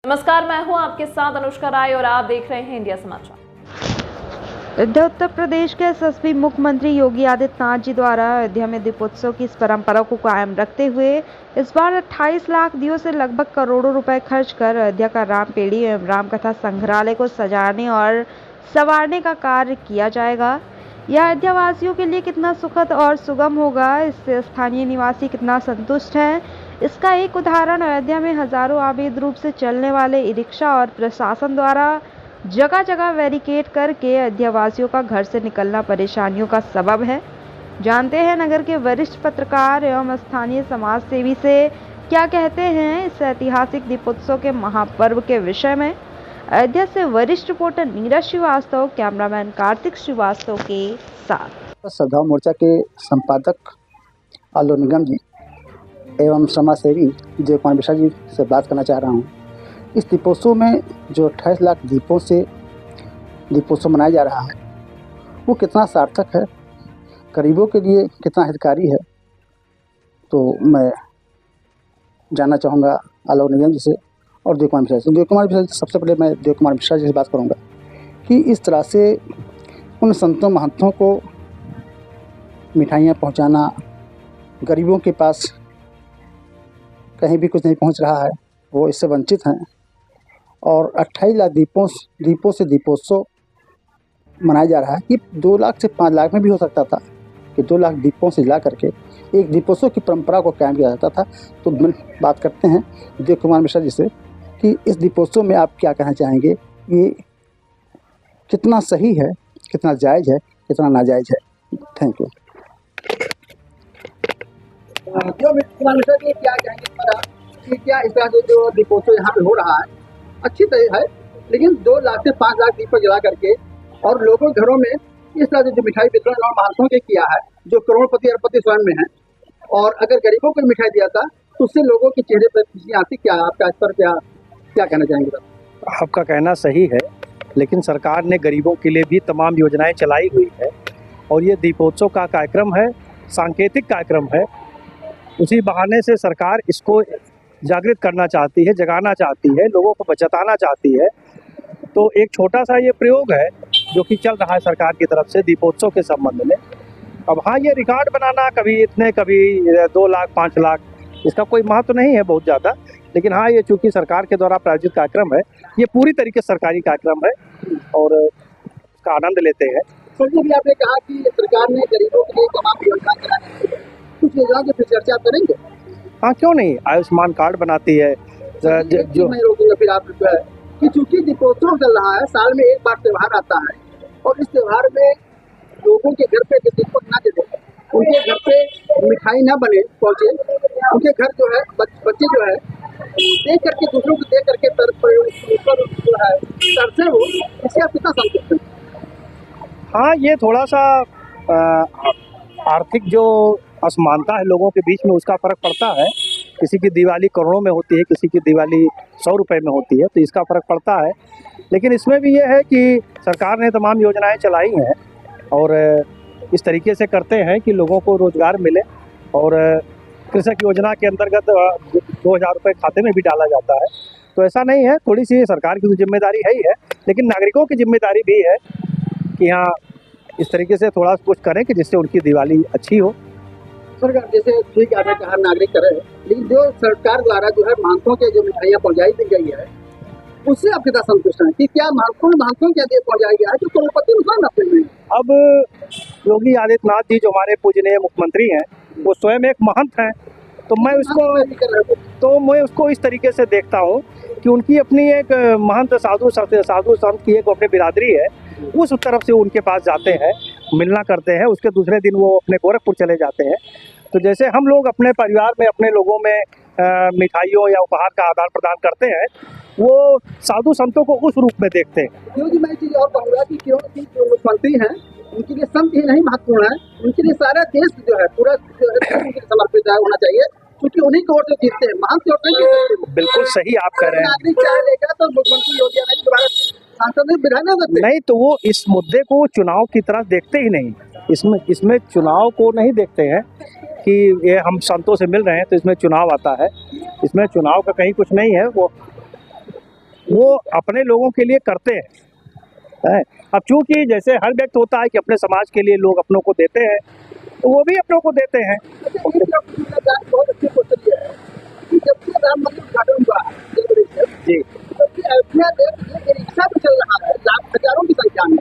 नमस्कार, मैं हूं आपके साथ अनुष्का राय और आप देख रहे हैं इंडिया समाचार। अयोध्या उत्तर प्रदेश के यशस्वी मुख्यमंत्री योगी आदित्यनाथ जी द्वारा अयोध्या में दीपोत्सव की इस परंपरा को कायम रखते हुए इस बार 28 लाख दियों से लगभग करोड़ों रुपए खर्च कर अयोध्या का रामपेड़ी एवं रामकथा संग्रहालय को सजाने और संवारने का कार्य किया जाएगा। यह अयोध्या वासियों के लिए कितना सुखद और सुगम होगा, इससे स्थानीय निवासी कितना संतुष्ट हैं, इसका एक उदाहरण अयोध्या में हजारों अवैध रूप से चलने वाले ई रिक्शा और प्रशासन द्वारा जगह जगह बैरिकेड करके अयोध्या वासियों का घर से निकलना परेशानियों का सबब है। जानते हैं नगर के वरिष्ठ पत्रकार एवं स्थानीय समाज सेवी से क्या कहते हैं इस ऐतिहासिक दीपोत्सव के महापर्व के विषय में। अयोध्या से वरिष्ठ रिपोर्टर नीरज श्रीवास्तव, कैमरामैन कार्तिक श्रीवास्तव के साथ। सद्भाव मोर्चा के संपादक आलोक निगम जी एवं समाज सेवी जय कुमार मिश्रा जी से बात करना चाह रहा हूँ। इस दीपोत्सव में जो 28 लाख दीपों से दीपोत्सव मनाया जा रहा है वो कितना सार्थक है, गरीबों के लिए कितना हितकारी है, तो मैं जानना चाहूँगा आलोक निगम जी से और देव कुमार मिश्रा से। देव कुमार मिश्रा जी, सबसे पहले मैं देव कुमार मिश्रा जी से बात करूँगा कि इस तरह से उन संतों महंतों को मिठाइयाँ पहुँचाना, गरीबों के पास कहीं भी कुछ नहीं पहुँच रहा है, वो इससे वंचित हैं, और 28 लाख दीपों से दीपोत्सव मनाया जा रहा है कि 2 लाख से 5 लाख में भी हो सकता था कि 2 लाख दीपों से ला करके एक दीपोत्सव की परंपरा को कायम किया जाता था। तो बात करते हैं देव कुमार मिश्रा जी से कि इस दीपोत्सव में आप क्या कहना चाहेंगे, ये कितना सही है, कितना जायज़ है, कितना नाजायज़ है। Thank you. कुमार मिश्रा जी, क्या कहेंगे कि क्या इस तरह से जो दीपोत्सव यहाँ पे हो रहा है अच्छी तरह है, लेकिन 2 लाख से 5 लाख दीपक जला करके और लोगों के घरों में इस तरह से जो मिठाई वितरण और महंतों के किया है जो करोड़पति अरबपति स्वयं में है, और अगर गरीबों को मिठाई दिया था तो उससे लोगों के चेहरे पर खुशियाँ आती। क्या आपका इस पर क्या कहना चाहेंगे? आपका कहना सही है, लेकिन सरकार ने गरीबों के लिए भी तमाम योजनाएं चलाई हुई है और ये दीपोत्सव का कार्यक्रम है, सांकेतिक कार्यक्रम है। उसी बहाने से सरकार इसको जागृत करना चाहती है, जगाना चाहती है, लोगों को बचताना चाहती है। तो एक छोटा सा ये प्रयोग है जो कि चल रहा है सरकार की तरफ से दीपोत्सव के संबंध में। अब हाँ, ये रिकॉर्ड बनाना कभी इतने, कभी 2 लाख 5 लाख, इसका कोई महत्व नहीं है बहुत ज़्यादा, लेकिन हाँ, ये चूँकि सरकार के द्वारा प्रायोजित कार्यक्रम है, ये पूरी तरीके से सरकारी कार्यक्रम है और उसका आनंद लेते हैं। सर जी, भी आपने कहा कि सरकार ने गरीबों के लिए तमाम योजना चलाई, कुछ योजना की फिर चर्चा करेंगे? हाँ, क्यों नहीं, आयुष्मान कार्ड बनाती है जो मैं रोकूंगा फिर आप जो है कि चूंकि दीपोत्सव चल रहा है, साल में एक बार त्यौहार आता है और इस त्यौहार में लोगों के घर पे दीपक ना जले, उनके घर पे मिठाई ना बने पहुँचे, उनके घर जो है बच्चे जो है देख करके, दूसरों को देख करके जो है तरसे हो, इससे आप कितना संतुष्ट हैं? हाँ, ये थोड़ा सा आर्थिक जो असमानता है लोगों के बीच में, उसका फ़र्क पड़ता है। किसी की दिवाली करोड़ों में होती है, किसी की दिवाली 100 रुपए में होती है, तो इसका फ़र्क पड़ता है। लेकिन इसमें भी ये है कि सरकार ने तमाम योजनाएं चलाई हैं और इस तरीके से करते हैं कि लोगों को रोज़गार मिले, और कृषक योजना के अंतर्गत 2000 रुपये खाते में भी डाला जाता है। तो ऐसा नहीं है, थोड़ी सी सरकार की तो जिम्मेदारी है ही है, लेकिन नागरिकों की जिम्मेदारी भी है कि हाँ, इस तरीके से थोड़ा कुछ करें कि जिससे उनकी दिवाली अच्छी हो। सरकार जैसे ठीक है, आपने कहा नागरिक करे, लेकिन जो सरकार द्वारा जो है महंतों के जो मिठाइयाँ पहुँचाई दी गई है, उससे आप कितना संतुष्ट हैं कि क्या महंतों क्या दे पहुँचाया गया है जो करोड़पति नुकसान अपने में? अब योगी आदित्यनाथ जी जो हमारे पूजनीय मुख्यमंत्री हैं, वो स्वयं एक महंत हैं, तो मैं उसको इस तरीके से देखता हूँ कि उनकी अपनी एक महंत साधु संत की एक अपनी बिरादरी है, उस तरफ से उनके पास जाते हैं, मिलना करते हैं, उसके दूसरे दिन वो अपने गोरखपुर चले जाते हैं। तो जैसे हम लोग अपने परिवार में, अपने लोगों में मिठाइयों या उपहार का आदान प्रदान करते हैं, वो साधु संतों को उस रूप में देखते हैं। क्योंकि मैं चीज़ और कहूँगा कि क्योंकि जो मुख्यमंत्री हैं उनके लिए संत ही नहीं महत्वपूर्ण है, उनके लिए सारा देश जो है पूरा समर्पित होना चाहिए, क्योंकि उन्हीं की ओर से जीतते हैं, महंत की ओर से जीतते हैं। बिल्कुल सही आप कह रहे हैं। नागरिक चाहे लेगा तो मुख्यमंत्री योगी दोबारा सांसद में विधायक नहीं, तो वो इस मुद्दे को चुनाव की तरह देखते ही नहीं। इसमें चुनाव को नहीं देखते हैं कि ये हम संतों से मिल रहे हैं तो इसमें चुनाव आता है। इसमें चुनाव का कहीं कुछ नहीं है। वो वो अपने लोगों के लिए करते हैं। अब चूंकि जैसे हर व्यक्ति होता है कि अपने समाज के लिए लोग अपनों को देते हैं, तो वो भी अपनों को देते हैं। बहुत अच्छी क्वेश्चन ये है कि जब से राम मंदिर उद्घाटन हुआ है जी, तब से अयोध्या में ये रिक्शा भी चल रहा है हजारों की संख्या में,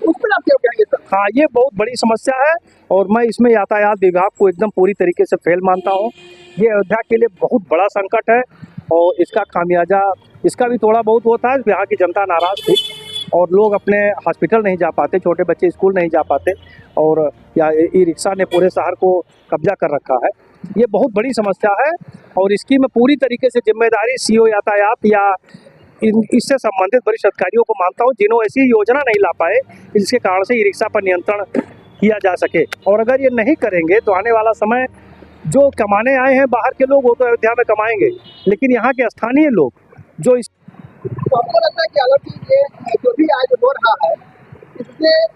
उस पर आप क्या कहेंगे सर? हाँ, ये बहुत बड़ी समस्या है और मैं इसमें यातायात विभाग को एकदम पूरी तरीके से फेल मानता हूँ। ये अयोध्या के लिए बहुत बड़ा संकट है और इसका खामियाजा इसका भी थोड़ा बहुत होता है। यहाँ की जनता नाराज थी और लोग अपने हॉस्पिटल नहीं जा पाते, छोटे बच्चे स्कूल नहीं जा पाते और या ई रिक्शा ने पूरे शहर को कब्जा कर रखा है। ये बहुत बड़ी समस्या है और इसकी मैं पूरी तरीके से जिम्मेदारी सीओ यातायात या इससे संबंधित वरिष्ठ अधिकारियों को मानता हूँ, जिन्होंने ऐसी योजना नहीं ला पाए जिसके कारण से ई रिक्शा पर नियंत्रण किया जा सके। और अगर ये नहीं करेंगे तो आने वाला समय जो कमाने आए हैं बाहर के लोग वो तो अयोध्या में कमाएंगे, लेकिन यहाँ के स्थानीय लोग जो इस तो आपको लगता है कि हालांकि ये जो भी आज हो रहा है इससे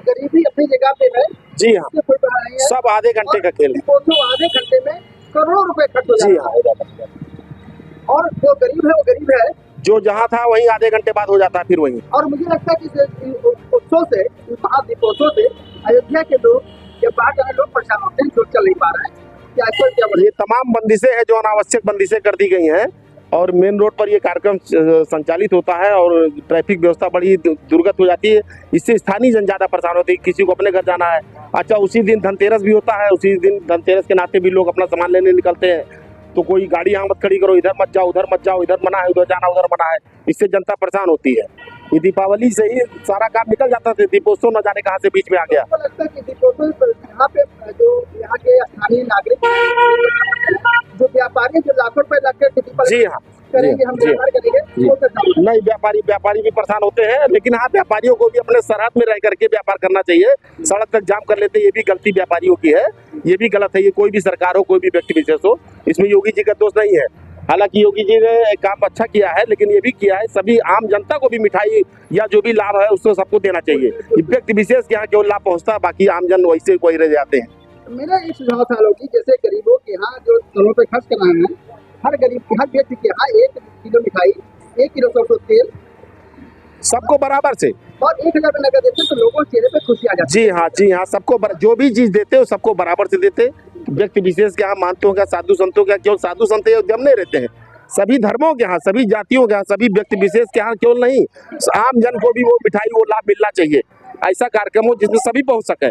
गरीबी अपनी जगह पे है? जी हाँ, कोई बड़ा नहीं है, सब आधे घंटे का खेल है। आधे घंटे में करोड़ों रुपए खर्च हो जी जाता है और जो गरीब है वो गरीब है, जो जहाँ था वहीं आधे घंटे बाद हो जाता है फिर वहीं। और मुझे लगता है कि उत्सव से महादीपोत्सव से अयोध्या के लोग या बाहर जाने लोग परेशान होते हैं, जो चल नहीं पा रहे हैं। क्या ये तमाम बंदिशें हैं जो अनावश्यक बंदिशें कर दी गई हैं और मेन रोड पर ये कार्यक्रम संचालित होता है और ट्रैफिक व्यवस्था बड़ी दुर्गत हो जाती है। इससे स्थानीय जन ज्यादा परेशान होती है। किसी को अपने घर जाना है, अच्छा उसी दिन धनतेरस भी होता है, उसी दिन धनतेरस के नाते भी लोग अपना सामान लेने निकलते हैं, तो कोई गाड़ी यहाँ मत खड़ी करो, इधर मत जाओ, उधर मत जाओ, इधर मना है, उधर जाना उधर मना है। इससे जनता परेशान होती है। ये दीपावली से ही सारा काम निकल जाता था, दीपोत्सव न जाने कहाँ से बीच में आ गया। आपको लगता है कि दीपोत्सव यहाँ पे जो यहाँ के स्थानीय नागरिक जो व्यापारी जो लाखों रुपए लगकर जी हाँ, करेंगे, हम व्यापार करेंगे, नहीं व्यापारी भी परेशान होते हैं, लेकिन हाँ व्यापारियों को भी अपने सरहद में रह करके व्यापार करना चाहिए। सड़क तक जाम कर लेते हैं, ये भी गलती व्यापारियों की है, ये भी गलत है। ये कोई भी सरकार हो, कोई भी व्यक्ति विशेष हो, इसमें योगी जी का दोष नहीं है। हालांकि योगी जी ने काम अच्छा किया है, लेकिन ये भी किया है सभी आम जनता को भी मिठाई या जो भी लाभ है उसको सबको देना चाहिए। व्यक्ति विशेष के यहाँ केवल लाभ पहुँचता है, बाकी आम जन वैसे कोई रह जाते हैं। मेरा एक सुझाव था लोग जैसे गरीबों के यहाँ जो स्थलों पे खर्च करना है, हर गरीब हर व्यक्ति के यहाँ 1 किलो मिठाई, 1 किलो सरसों तेल सबको बराबर से और 1000 रुपये नगद देते तो लोगों के चेहरे पे खुशी आ जाती। जी हाँ, सबको जो भी चीज देते हो सबको बराबर से देते। व्यक्ति विशेष के यहाँ मानते हो क्या, साधु संतों के केवल साधु संत अयोध्या में नहीं रहते हैं, सभी धर्मों के यहाँ, सभी जातियों के यहाँ, सभी व्यक्ति विशेष के यहाँ केवल नहीं, आम जन को भी वो मिठाई वो लाभ मिलना चाहिए। ऐसा कार्यक्रम हो जिसमें सभी पहुँच सके।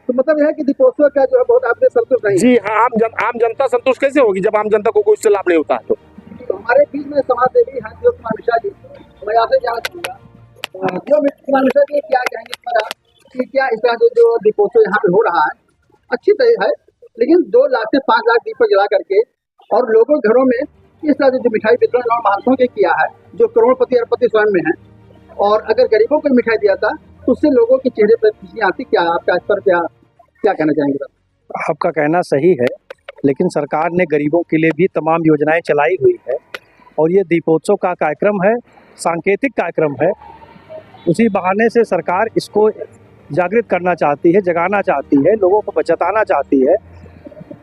तो मतलब यह है कि दीपोत्सव का जो है बहुत आपने संतुष्ट नहीं? जी हाँ, आम जनता संतुष्ट कैसे होगी जब आम जनता को कोई इससे लाभ नहीं होता है। तो हमारे बीच में समाज सेवी हैं ज्योति कुमार मिश्रा जी, मैं आपसे जानना चाहूँगा ज्योति कुमार मिश्रा जी क्या कहेंगे इस पर कि क्या इस तरह से जो दीपोत्सव यहाँ पे हो रहा है अच्छी तरह है, लेकिन 2 लाख से 5 लाख दीपक जला करके और लोगों घरों में इस तरह से जो मिठाई वितरण और महात्माओं के किया है जो करोड़पति अरबपति स्वयं में है, और अगर गरीबों को मिठाई दिया था तो उससे लोगों के चेहरे पर खुशी आती। क्या आपका इस पर क्या कहना चाहेंगे? आपका कहना सही है, लेकिन सरकार ने गरीबों के लिए भी तमाम योजनाएं चलाई हुई है और ये दीपोत्सव का कार्यक्रम है, सांकेतिक कार्यक्रम है। उसी बहाने से सरकार इसको जागृत करना चाहती है, जगाना चाहती है, लोगों को बचाना चाहती है।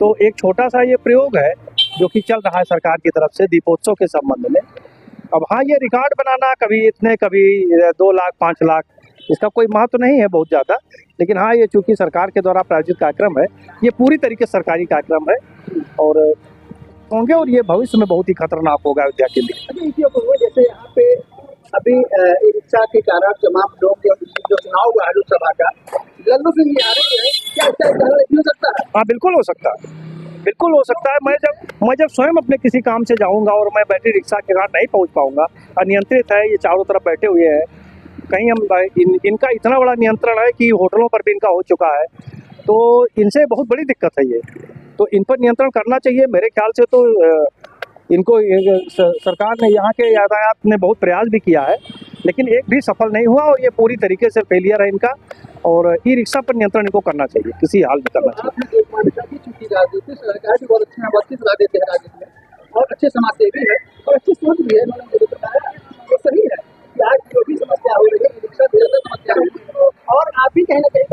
तो एक छोटा सा ये प्रयोग है जो कि चल रहा है सरकार की तरफ से दीपोत्सव के संबंध में। अब हाँ, ये रिकॉर्ड बनाना कभी इतने कभी 2 लाख 5 लाख इसका कोई महत्व नहीं है बहुत ज़्यादा, लेकिन हाँ ये चूँकि सरकार के द्वारा प्रायोजित कार्यक्रम है, ये पूरी तरीके से सरकारी कार्यक्रम है और होंगे और ये भविष्य में बहुत ही खतरनाक होगा अयोध्या के लिए। जैसे यहाँ पे अभी रिक्शा के कारण तमाम लोग जो चुनाव हुआ है लोकसभा का, लल्लू सिंह जी आ रहे हैं, क्या हो सकता है? हाँ बिल्कुल हो सकता है, बिल्कुल हो सकता है। मैं जब स्वयं अपने किसी काम से जाऊंगा और मैं बैटरी रिक्शा के कारण नहीं पहुंच पाऊंगा, अनियंत्रित है, ये चारों तरफ बैठे हुए हैं, कहीं हम इनका इतना बड़ा नियंत्रण है कि होटलों पर भी इनका हो चुका है, तो इनसे बहुत बड़ी दिक्कत है ये, तो इन पर नियंत्रण करना चाहिए मेरे ख्याल से। तो इनको सरकार ने यहाँ के यातायात ने बहुत प्रयास भी किया है, लेकिन एक भी सफल नहीं हुआ और ये पूरी तरीके से फेलियर है इनका, और ई रिक्शा पर नियंत्रण इनको करना चाहिए, किसी हाल में करना चाहिए। सरकार भी बहुत अच्छी सलाह देते हैं राजनीति में और अच्छे समाज सेवी है और अच्छी सोच भी है, उन्होंने जो बताया वो सही है कि आज जो भी समस्या हो रही है रिक्शा समस्या है। और आप भी कहना चाहिए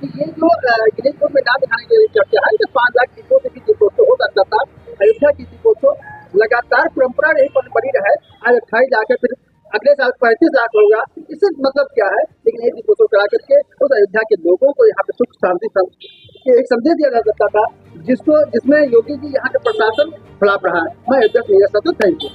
कि ये जो गिनीज बुक में नाम दिखाने की चर्चा है, 5 लाख दीपों से भी दीपोत्सव हो सकता था। अयोध्या की दीपोत्सव लगातार परंपरा रही बनी रहे आज 28 लाख है, फिर अगले साल 35 लाख होगा। इससे मतलब क्या है? लेकिन एक दीपोत्सव करा करके उस अयोध्या के लोगों को यहाँ पे सुख शांति एक संदेश दिया जा सकता था, जिसमें योगी जी यहाँ के प्रशासन खिलाफ रहा है। मैं अयोध्या से थैंक यू।